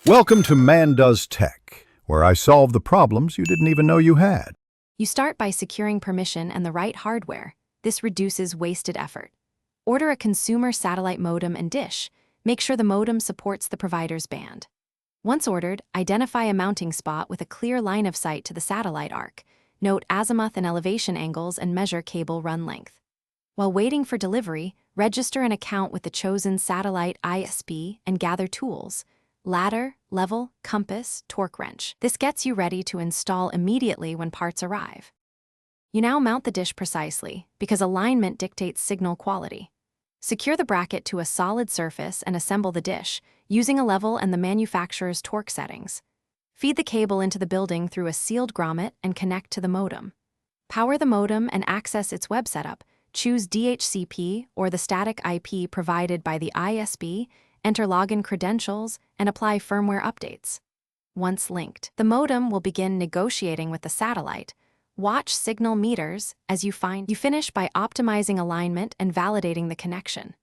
Welcome to Man Does Tech, where I solve the problems you didn't even know you had. You start by securing permission and the right hardware. This reduces wasted effort. Order a consumer satellite modem and dish. Make sure the modem supports the provider's band. Once ordered, identify a mounting spot with a clear line of sight to the satellite arc. Note azimuth and elevation angles and measure cable run length. While waiting for delivery, register an account with the chosen satellite ISP and gather tools: ladder, level, compass, torque wrench. This gets you ready to install immediately when parts arrive. You now mount the dish precisely, because alignment dictates signal quality. Secure the bracket to a solid surface and assemble the dish, using a level and the manufacturer's torque settings. Feed the cable into the building through a sealed grommet and connect to the modem. Power the modem and access its web setup. Choose DHCP or the static IP provided by the ISP, enter login credentials, and apply firmware updates. Once linked, the modem will begin negotiating with the satellite. Watch signal meters as you finish by optimizing alignment and validating the connection.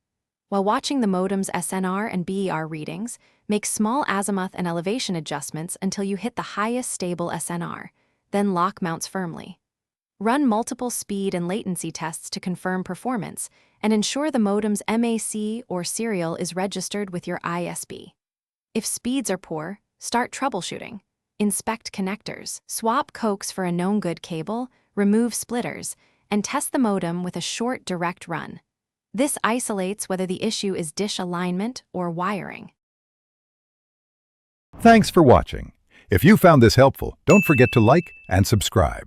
While watching the modem's SNR and BER readings, make small azimuth and elevation adjustments until you hit the highest stable SNR, then lock mounts firmly. Run multiple speed and latency tests to confirm performance, and ensure the modem's MAC or serial is registered with your ISP. If speeds are poor, start troubleshooting. Inspect connectors, swap coax for a known good cable, remove splitters, and test the modem with a short direct run. This isolates whether the issue is dish alignment or wiring. Thanks for watching. If you found this helpful, don't forget to like and subscribe.